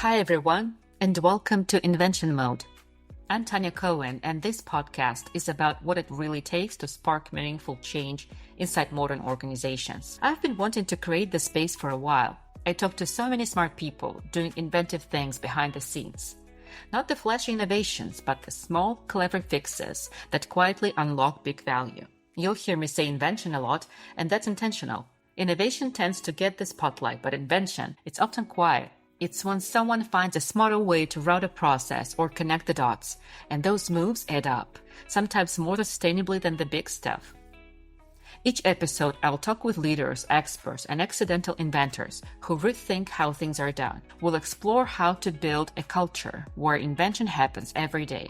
Hi everyone, and welcome to Invention Mode. I'm Tanya Kohen, and this podcast is about what it really takes to spark meaningful change inside modern organizations. I've been wanting to create this space for a while. I talk to so many smart people doing inventive things behind the scenes. Not the flashy innovations, but the small, clever fixes that quietly unlock big value. You'll hear me say invention a lot, and that's intentional. Innovation tends to get the spotlight, but invention, it's often quiet. It's when someone finds a smarter way to route a process or connect the dots, and those moves add up, sometimes more sustainably than the big stuff. Each episode, I'll talk with leaders, experts, and accidental inventors who rethink how things are done. We'll explore how to build a culture where invention happens every day,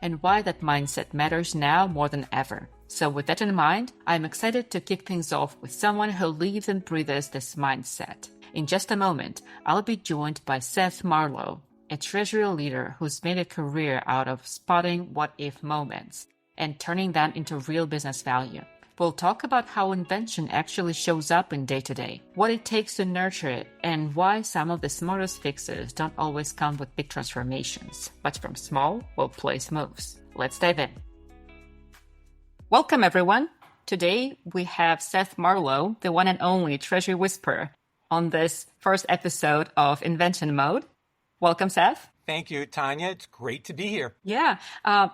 and why that mindset matters now more than ever. So with that in mind, I'm excited to kick things off with someone who lives and breathes this mindset. In just a moment, I'll be joined by Seth Marlowe, a treasury leader who's made a career out of spotting what-if moments and turning them into real business value. We'll talk about how invention actually shows up in day-to-day, what it takes to nurture it, and why some of the smartest fixes don't always come with big transformations, but from small, well-placed moves. Let's dive in. Welcome, everyone. Today, we have Seth Marlowe, the one and only Treasury Whisperer, on this first episode of Invention Mode. Welcome, Seth. Thank you, Tanya. It's great to be here. Yeah.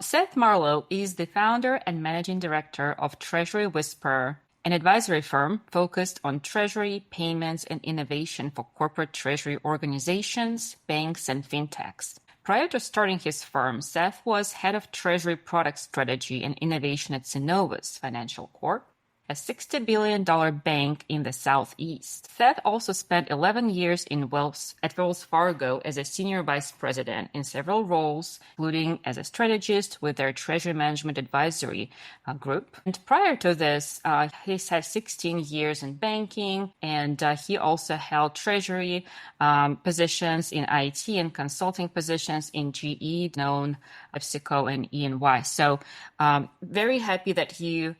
Seth Marlowe is the founder and managing director of Treasury Whisperer, an advisory firm focused on treasury, payments, and innovation for corporate treasury organizations, banks, and fintechs. Prior to starting his firm, Seth was head of treasury product strategy and innovation at Synovus Financial Corp, a $60 billion bank in the Southeast. Seth also spent 11 years at Wells Fargo as a senior vice president in several roles, including as a strategist with their treasury management advisory group. And prior to this, he's had 16 years in banking, and he also held treasury positions in IT and consulting positions in GE, Danone, PepsiCo, and E&Y. So very happy that you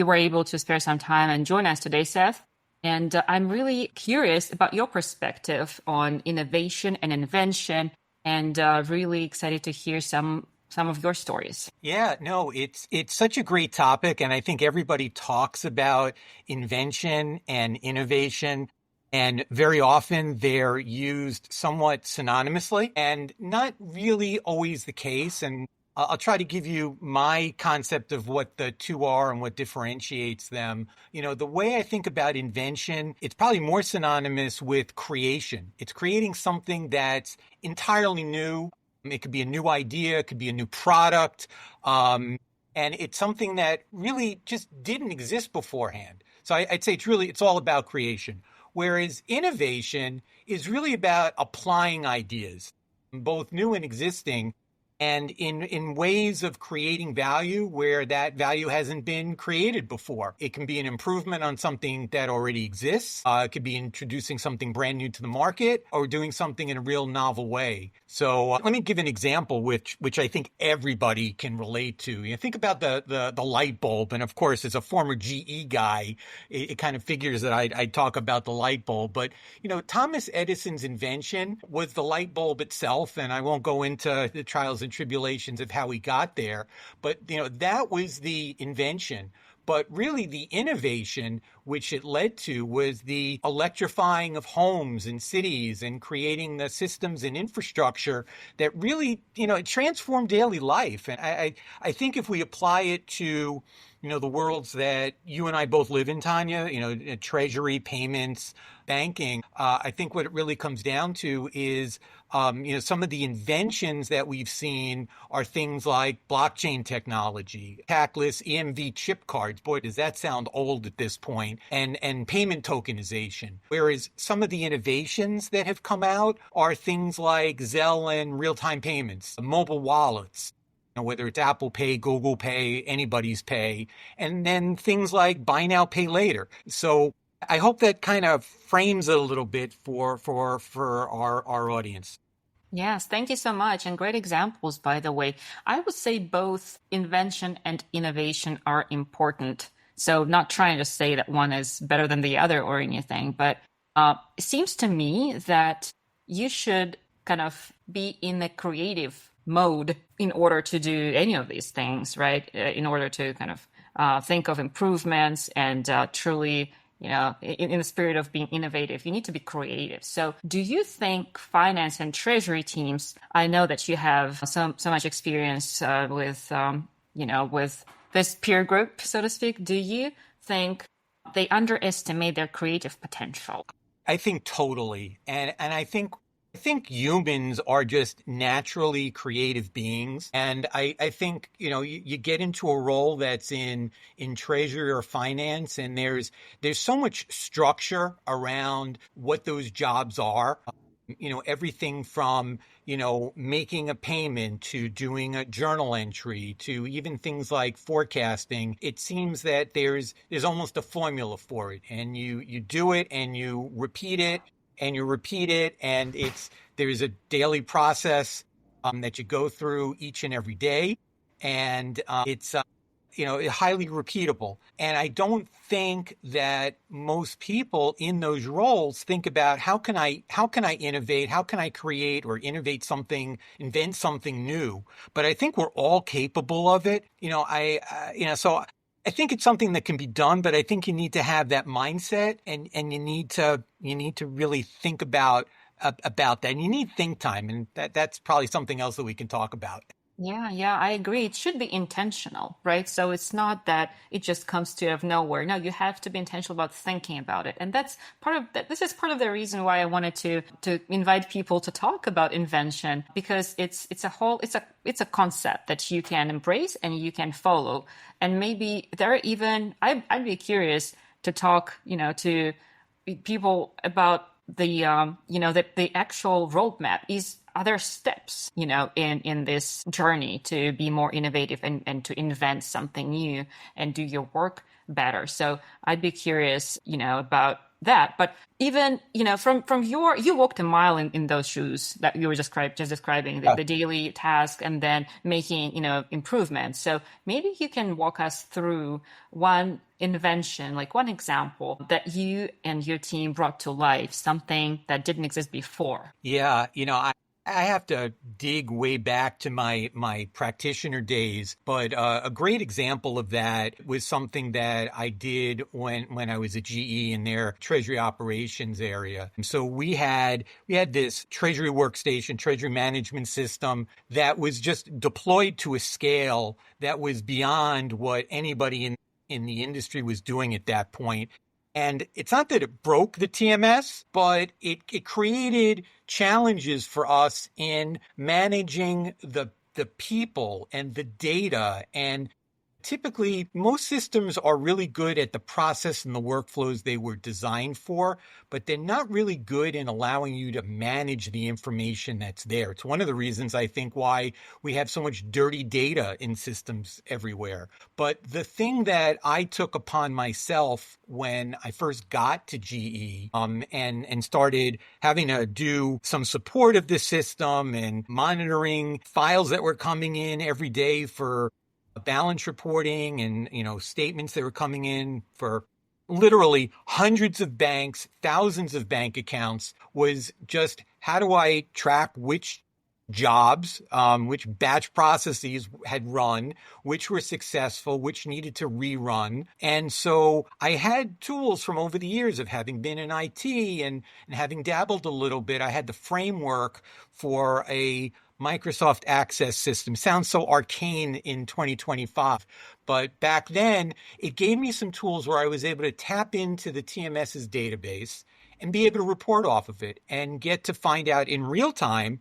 were able to spare some time and join us today, Seth. And I'm really curious about your perspective on innovation and invention, and really excited to hear some of your stories. Yeah, no, it's such a great topic. And I think everybody talks about invention and innovation, and very often they're used somewhat synonymously and not really always the case. And I'll try to give you my concept of what the two are and what differentiates them. You know, the way I think about invention, it's probably more synonymous with creation. It's creating something that's entirely new. It could be a new idea, it could be a new product, and it's something that really just didn't exist beforehand. So I'd say it's all about creation. Whereas innovation is really about applying ideas, both new and existing, and in ways of creating value where that value hasn't been created before. It can be an improvement on something that already exists. It could be introducing something brand new to the market or doing something in a real novel way. So let me give an example which I think everybody can relate to. You think about the light bulb, and of course, as a former GE guy, it kind of figures that I'd talk about the light bulb. But you know, Thomas Edison's invention was the light bulb itself, and I won't go into the trials and tribulations of how he got there, but you know, that was the invention. But really the innovation which it led to was the electrifying of homes and cities and creating the systems and infrastructure that really, you know, it transformed daily life. And I think if we apply it to, you know, the worlds that you and I both live in, Tanya, you know, treasury, payments, banking, I think what it really comes down to is, you know, some of the inventions that we've seen are things like blockchain technology, tackless EMV chip cards. Boy, does that sound old at this point. And payment tokenization. Whereas some of the innovations that have come out are things like Zelle and real-time payments, mobile wallets, you know, whether it's Apple Pay, Google Pay, anybody's pay, and then things like buy now, pay later. So I hope that kind of frames it a little bit for our audience. Yes, thank you so much. And great examples, by the way. I would say both invention and innovation are important. So not trying to say that one is better than the other or anything, but it seems to me that you should kind of be in a creative mode in order to do any of these things, right? In order to kind of think of improvements and truly, in the spirit of being innovative, you need to be creative. So do you think finance and treasury teams, I know that you have so much experience with this peer group, so to speak. Do you think they underestimate their creative potential? I think totally. And I think humans are just naturally creative beings. And I think, you get into a role that's in treasury or finance, and there's so much structure around what those jobs are. Everything from, making a payment to doing a journal entry to even things like forecasting. It seems that there's almost a formula for it, and you do it and you repeat it and you repeat it, and there's a daily process that you go through each and every day, and it's highly repeatable. And I don't think that most people in those roles think about how can I innovate, how can I create or innovate something, invent something new. But I think we're all capable of it. So I think it's something that can be done, but I think you need to have that mindset, and you need to really think about that. And you need think time, and that's probably something else that we can talk about. Yeah, I agree. It should be intentional, right? So it's not that it just comes to you out of nowhere. No, you have to be intentional about thinking about it. And that's part of that. This is part of the reason why I wanted to invite people to talk about invention, because it's a concept that you can embrace and you can follow. And maybe there are even I'd be curious to talk, to people about the actual roadmap. Are there steps, in this journey to be more innovative and to invent something new and do your work better? So I'd be curious, about that. But even, from you walked a mile in those shoes that you were just describing the daily task and then making, improvements. So maybe you can walk us through one invention, like one example that you and your team brought to life, something that didn't exist before. Yeah, I have to dig way back to my practitioner days, but a great example of that was something that I did when I was at GE in their treasury operations area. And so we had this treasury workstation, treasury management system that was just deployed to a scale that was beyond what anybody in the industry was doing at that point. And it's not that it broke the TMS, but it created challenges for us in managing the people and the data. And typically, most systems are really good at the process and the workflows they were designed for, but they're not really good in allowing you to manage the information that's there. It's one of the reasons I think why we have so much dirty data in systems everywhere. But the thing that I took upon myself when I first got to GE and started having to do some support of the system and monitoring files that were coming in every day for balance reporting and, statements that were coming in for literally hundreds of banks, thousands of bank accounts, was just how do I track which jobs, which batch processes had run, which were successful, which needed to rerun. And so I had tools from over the years of having been in IT and having dabbled a little bit. I had the framework for a Microsoft Access system. Sounds so arcane in 2025. But back then, it gave me some tools where I was able to tap into the TMS's database and be able to report off of it and get to find out in real time,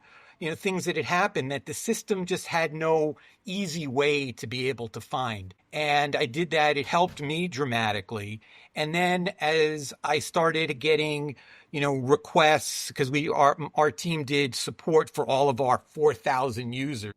things that had happened that the system just had no easy way to be able to find. And I did that. It helped me dramatically. And then as I started getting requests, because our team did support for all of our 4,000 users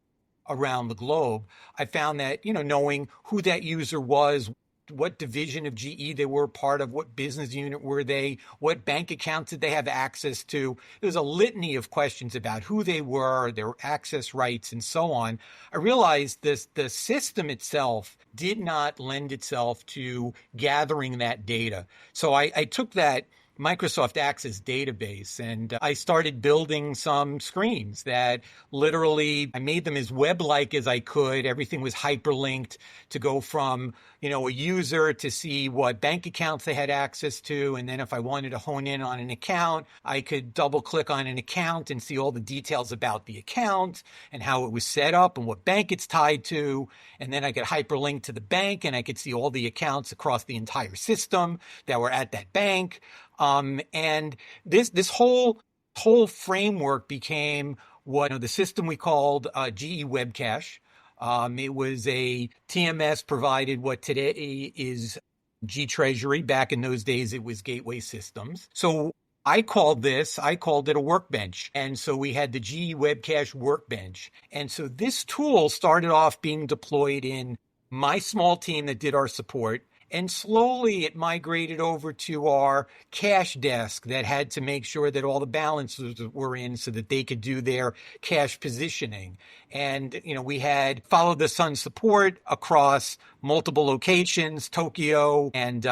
around the globe. I found that, knowing who that user was, what division of GE they were part of, what business unit were they, what bank accounts did they have access to. There was a litany of questions about who they were, their access rights, and so on. I realized the system itself did not lend itself to gathering that data. So I took that Microsoft Access database, and I started building some screens that literally I made them as web-like as I could. Everything was hyperlinked to go from, a user to see what bank accounts they had access to. And then if I wanted to hone in on an account, I could double click on an account and see all the details about the account and how it was set up and what bank it's tied to. And then I could hyperlink to the bank and I could see all the accounts across the entire system that were at that bank. And this whole framework became what the system we called GE Web Cache. It was a TMS provided what today is G Treasury. Back in those days, it was Gateway Systems. So I called it a workbench. And so we had the GE Web Cache workbench. And so this tool started off being deployed in my small team that did our support. And slowly it migrated over to our cash desk that had to make sure that all the balances were in so that they could do their cash positioning. And, we had follow the sun support across multiple locations, Tokyo and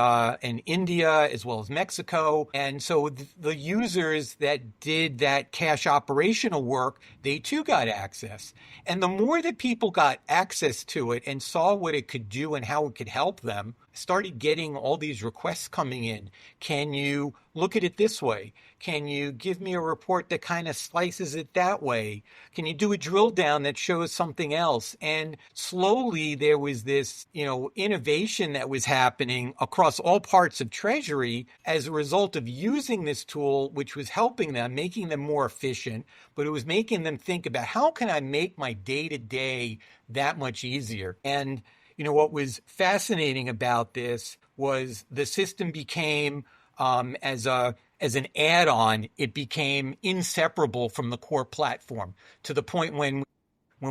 India, as well as Mexico. And so the users that did that cash operational work, they too got access. And the more that people got access to it and saw what it could do and how it could help them, started getting all these requests coming in. Can you look at it this way? Can you give me a report that kind of slices it that way? Can you do a drill down that shows something else? And slowly there was this, innovation that was happening across all parts of Treasury as a result of using this tool, which was helping them, making them more efficient, but it was making them think about how can I make my day-to-day that much easier? And what was fascinating about this was the system became, as an add-on, it became inseparable from the core platform to the point when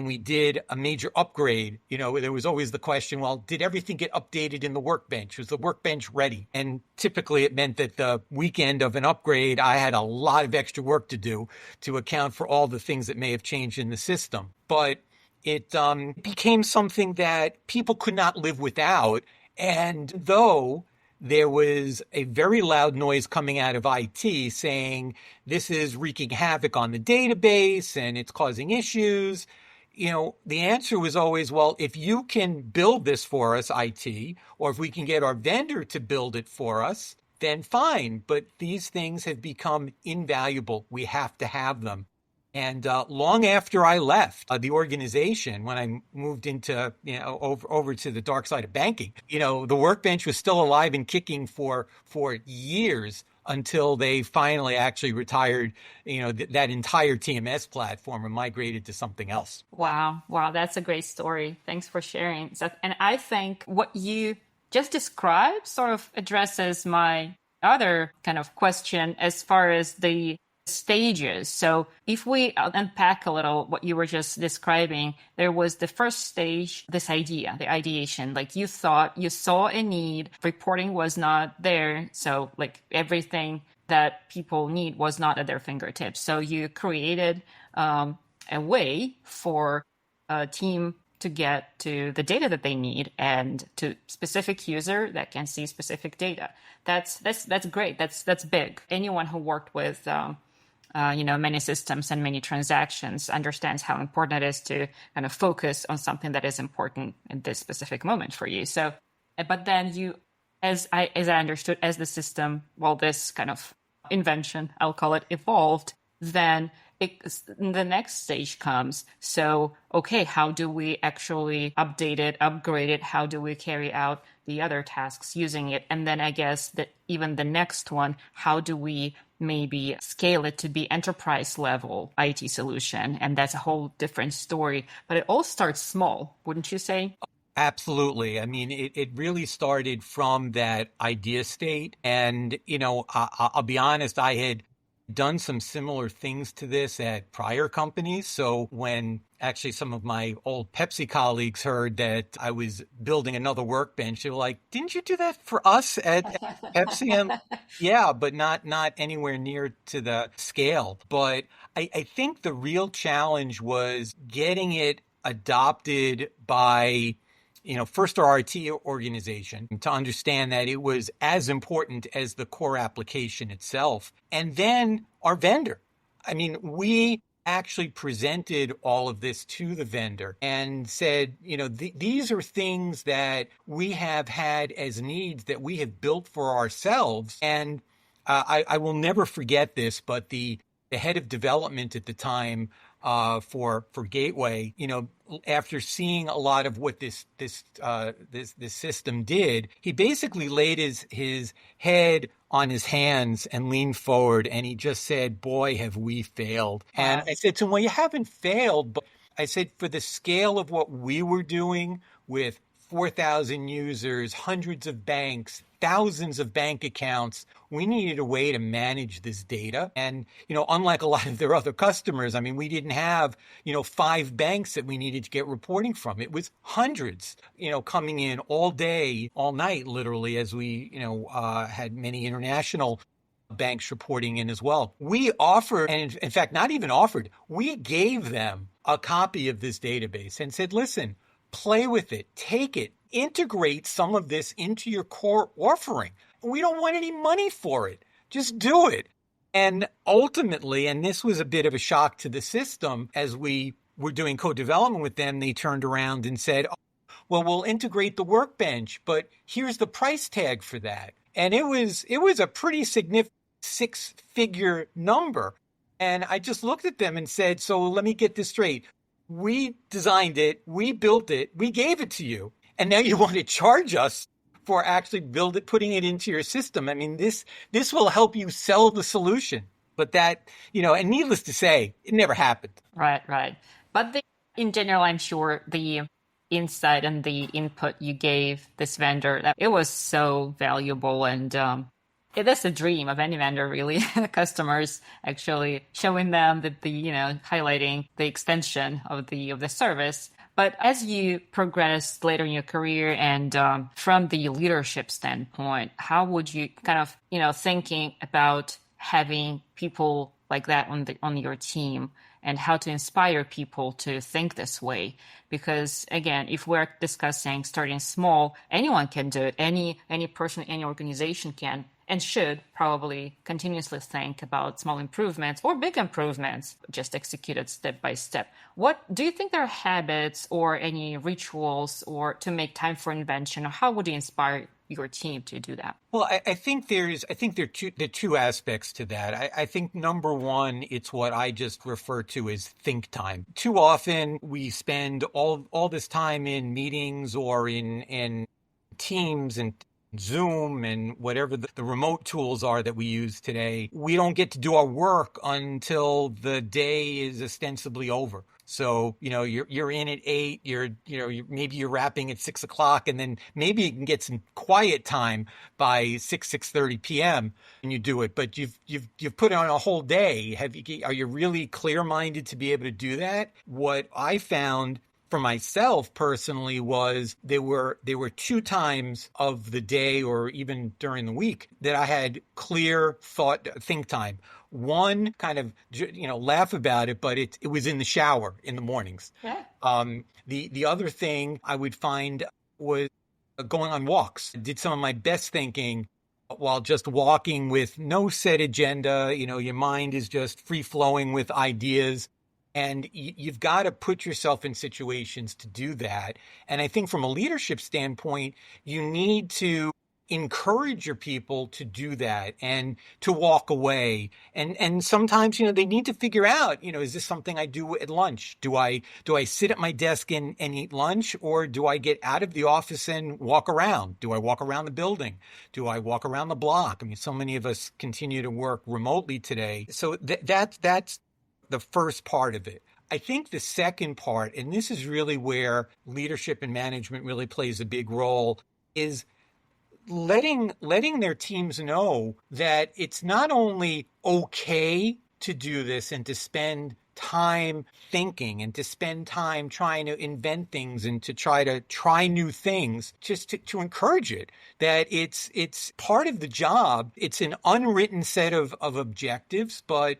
we did a major upgrade, there was always the question, well, did everything get updated in the workbench? Was the workbench ready? And typically it meant that the weekend of an upgrade, I had a lot of extra work to do to account for all the things that may have changed in the system. But it became something that people could not live without. And though there was a very loud noise coming out of IT saying this is wreaking havoc on the database and it's causing issues, the answer was always, well, if you can build this for us, IT, or if we can get our vendor to build it for us, then fine. But these things have become invaluable. We have to have them. And long after I left the organization, when I moved into, over to the dark side of banking, the workbench was still alive and kicking for years until they finally actually retired, that entire TMS platform and migrated to something else. Wow. That's a great story. Thanks for sharing, Seth. And I think what you just described sort of addresses my other kind of question as far as the stages. So if we unpack a little what you were just describing, there was the first stage, this idea, the ideation, like you thought you saw a need, reporting was not there. So like everything that people need was not at their fingertips. So you created a way for a team to get to the data that they need and to specific user that can see specific data. That's great. That's big. Anyone who worked with many systems and many transactions understands how important it is to kind of focus on something that is important in this specific moment for you. So, but then you, as I understood, as the system, this kind of invention, I'll call it, evolved, then the next stage comes. So, okay, how do we actually update it, upgrade it? How do we carry out the other tasks using it? And then I guess that even the next one, how do we maybe scale it to be enterprise level IT solution? And that's a whole different story. But it all starts small, wouldn't you say? Absolutely. I mean, it really started from that idea state. And, I'll be honest, I had done some similar things to this at prior companies. So when actually some of my old Pepsi colleagues heard that I was building another workbench, they were like, didn't you do that for us at Pepsi? And yeah, but not anywhere near to the scale. But I think the real challenge was getting it adopted by first our IT organization to understand that it was as important as the core application itself. And then our vendor. I mean, we actually presented all of this to the vendor and said, these are things that we have had as needs that we have built for ourselves. And I will never forget this, but the head of development at the time for Gateway, after seeing a lot of what this system did, he basically laid his head on his hands and leaned forward, and he just said, "Boy, have we failed." Wow. And I said to him, "Well, you haven't failed," but I said, for the scale of what we were doing with 4,000 users, hundreds of banks, thousands of bank accounts, we needed a way to manage this data. And, unlike a lot of their other customers, I mean, we didn't have, 5 banks that we needed to get reporting from. It was hundreds, coming in all day, all night, literally, as we, had many international banks reporting in as well. We offered, and in fact, not even offered, we gave them a copy of this database and said, listen, play with it, take it, integrate some of this into your core offering. We don't want any money for it. Just do it. And ultimately, and this was a bit of a shock to the system, as we were doing co-development with them, they turned around and said, well, we'll integrate the workbench, but here's the price tag for that. And it was a pretty significant 6-figure number. And I just looked at them and said, so let me get this straight. We designed it, we built it, we gave it to you. And now you want to charge us for actually putting it into your system. I mean, this will help you sell the solution. But that, and needless to say, it never happened. Right. But in general, I'm sure the insight and the input you gave this vendor, that it was so valuable. And it is a dream of any vendor, really. Customers actually showing them the highlighting the extension of the service. But as you progress later in your career and from the leadership standpoint, how would you kind of, thinking about having people like that on your team and how to inspire people to think this way? Because again, if we're discussing starting small, anyone can do it. Any person, any organization can and should probably continuously think about small improvements or big improvements, just executed step by step. What do you think there are habits or any rituals or to make time for invention? Or how would you inspire your team to do that? Well, I think there are two aspects to that. I think number one, it's what I just refer to as think time. Too often we spend all this time in meetings or in Teams and Zoom and whatever the remote tools are that we use today. We don't get to do our work until the day is ostensibly over. So, you're in at 8, maybe you're wrapping at 6 o'clock, and then maybe you can get some quiet time by 6:30 p.m. and you do it. But you've put on a whole day. Are you really clear-minded to be able to do that? What I found for myself personally was there were 2 times of the day or even during the week that I had clear think time. One, kind of, laugh about it, but it was in the shower in the mornings. Yeah. The other thing I would find was going on walks. I did some of my best thinking while just walking with no set agenda. Your mind is just free flowing with ideas. And you've got to put yourself in situations to do that. And I think from a leadership standpoint, you need to encourage your people to do that and to walk away. And sometimes, they need to figure out, is this something I do at lunch? Do I sit at my desk and eat lunch, or do I get out of the office and walk around? Do I walk around the building? Do I walk around the block? I mean, so many of us continue to work remotely today. So that's the first part of it. I think the second part, and this is really where leadership and management really plays a big role, is letting their teams know that it's not only okay to do this and to spend time thinking and to spend time trying to invent things and to try new things, just to encourage it, that it's part of the job. It's an unwritten set of objectives, but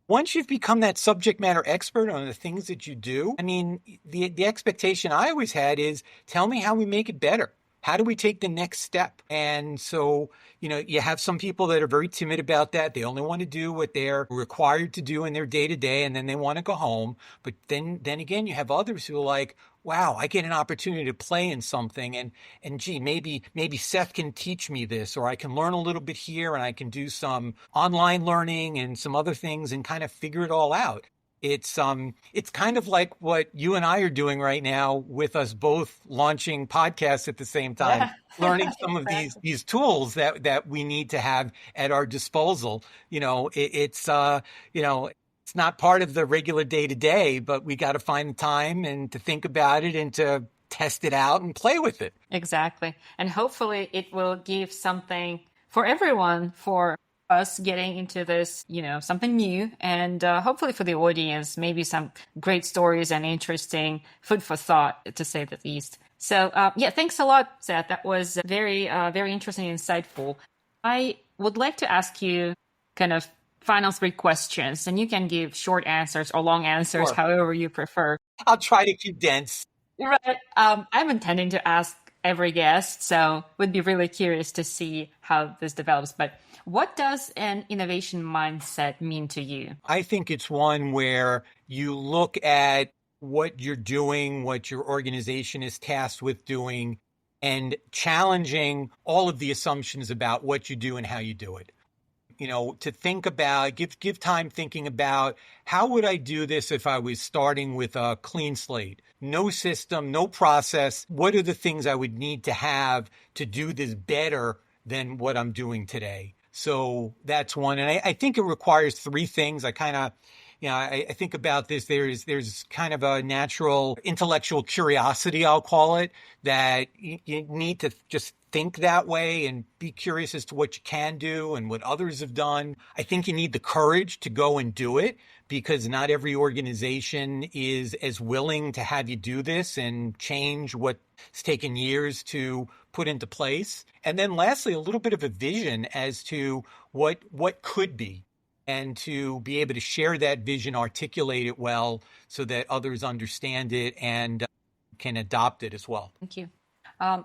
once you've become that subject matter expert on the things that you do, I mean, the expectation I always had is tell me how we make it better. How do we take the next step? And so, you have some people that are very timid about that. They only want to do what they're required to do in their day to day, and then they want to go home. But then again, you have others who are like, wow, I get an opportunity to play in something, and gee, maybe Seth can teach me this, or I can learn a little bit here, and I can do some online learning and some other things and kind of figure it all out. It's kind of like what you and I are doing right now with us both launching podcasts at the same time, Yeah, learning some of these exactly. these tools that we need to have at our disposal. It's not part of the regular day to day, but we got to find the time and to think about it and to test it out and play with it. Exactly. And hopefully it will give something for everyone, for us getting into this, something new. And hopefully for the audience, maybe some great stories and interesting food for thought, to say the least. So, yeah, thanks a lot, Seth. That was very interesting and insightful. I would like to ask you kind of final three questions, and you can give short answers or long answers, Sure. however you prefer. I'll try to condense. Right. I'm intending to ask every guest, so would be really curious to see how this develops. But what does an innovation mindset mean to you? I think it's one where you look at what you're doing, what your organization is tasked with doing, and challenging all of the assumptions about what you do and how you do it. To think about, give time thinking about how would I do this if I was starting with a clean slate, no system, no process. What are the things I would need to have to do this better than what I'm doing today? So that's one. And I think it requires three things. I kind of, I think about this. There's kind of a natural intellectual curiosity, I'll call it, that you need to just think that way and be curious as to what you can do and what others have done. I think you need the courage to go and do it because not every organization is as willing to have you do this and change what's taken years to put into place. And then lastly, a little bit of a vision as to what could be and to be able to share that vision, articulate it well so that others understand it and can adopt it as well. Thank you.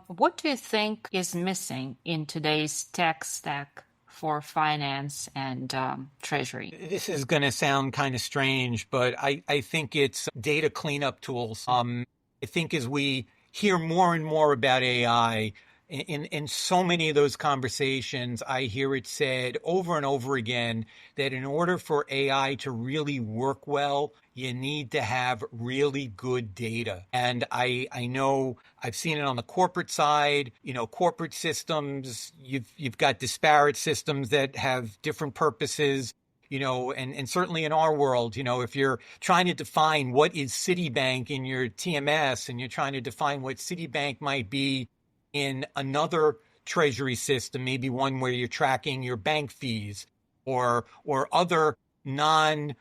What do you think is missing in today's tech stack for finance and treasury? This is going to sound kind of strange, but I think it's data cleanup tools. I think as we hear more and more about AI, in so many of those conversations, I hear it said over and over again that in order for AI to really work well, you need to have really good data. And I know I've seen it on the corporate side, corporate systems, you've got disparate systems that have different purposes. And certainly in our world, if you're trying to define what is Citibank in your TMS and you're trying to define what Citibank might be in another treasury system, maybe one where you're tracking your bank fees or other non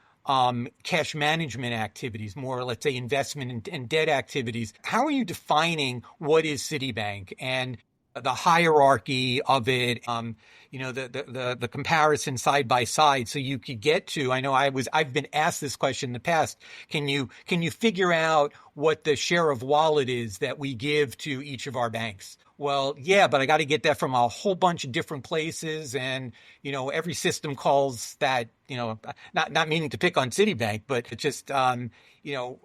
cash management activities, more, let's say, investment and debt activities. How are you defining what is Citibank and the hierarchy of it, the comparison side by side, so you could get to, I've been asked this question in the past. Can you figure out what the share of wallet is that we give to each of our banks? Well, yeah, but I got to get that from a whole bunch of different places. And, every system calls that, not meaning to pick on Citibank, but it just,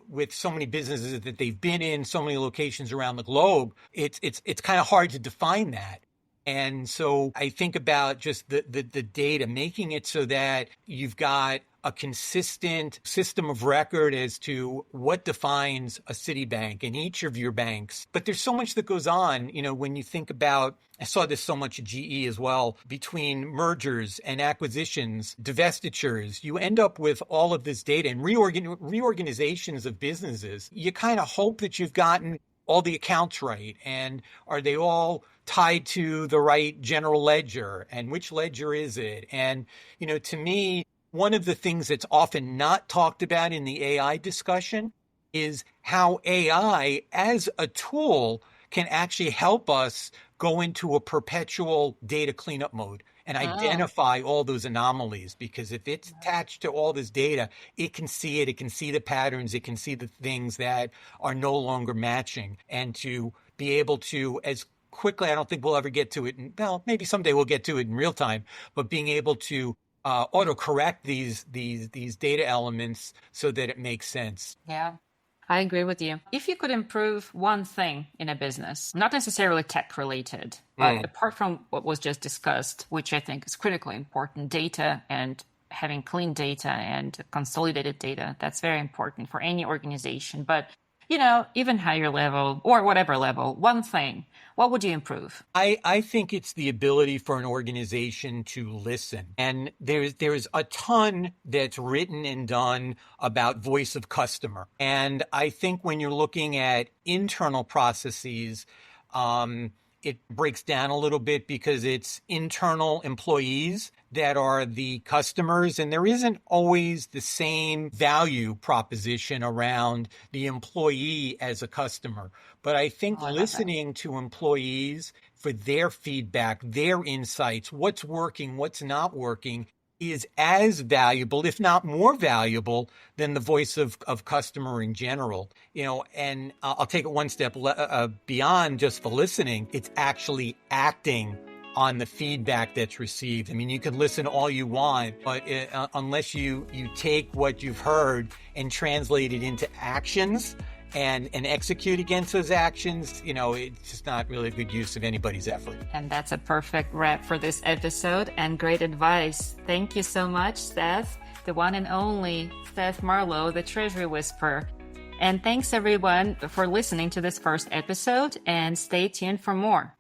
with so many businesses that they've been in, so many locations around the globe, it's kind of hard to define that. And so I think about just the data, making it so that you've got a consistent system of record as to what defines a Citibank in each of your banks. But there's so much that goes on, when you think about, I saw this so much at GE as well, between mergers and acquisitions, divestitures, you end up with all of this data and reorganizations of businesses. You kind of hope that you've gotten all the accounts right, and are they all tied to the right general ledger, and which ledger is it? And, to me, one of the things that's often not talked about in the AI discussion is how AI as a tool can actually help us go into a perpetual data cleanup mode. and Oh, identify all those anomalies. Because if it's attached to all this data, it can see it, it can see the patterns, it can see the things that are no longer matching. And to be able to, as quickly, I don't think we'll ever get to it. Well, maybe someday we'll get to it in real time, but being able to auto correct these data elements so that it makes sense. yeah. I agree with you. If you could improve one thing in a business, not necessarily tech related, but Mm. apart from what was just discussed, which I think is critically important, data and having clean data and consolidated data, that's very important for any organization. But, even higher level or whatever level, one thing, what would you improve? I think it's the ability for an organization to listen. And there's a ton that's written and done about voice of customer. And I think when you're looking at internal processes, it breaks down a little bit because it's internal employees that are the customers, and there isn't always the same value proposition around the employee as a customer. But I think Oh, I love that. listening to employees for their feedback, their insights, what's working, what's not working, is as valuable, if not more valuable, than the voice of customer in general. And I'll take it one step beyond just the listening. It's actually acting on the feedback that's received. I mean, you can listen all you want, but unless you take what you've heard and translate it into actions and execute against those actions, it's just not really a good use of anybody's effort. And that's a perfect wrap for this episode and great advice. Thank you so much, Seth, the one and only Seth Marlowe, the Treasury Whisperer. And thanks everyone for listening to this first episode, and stay tuned for more.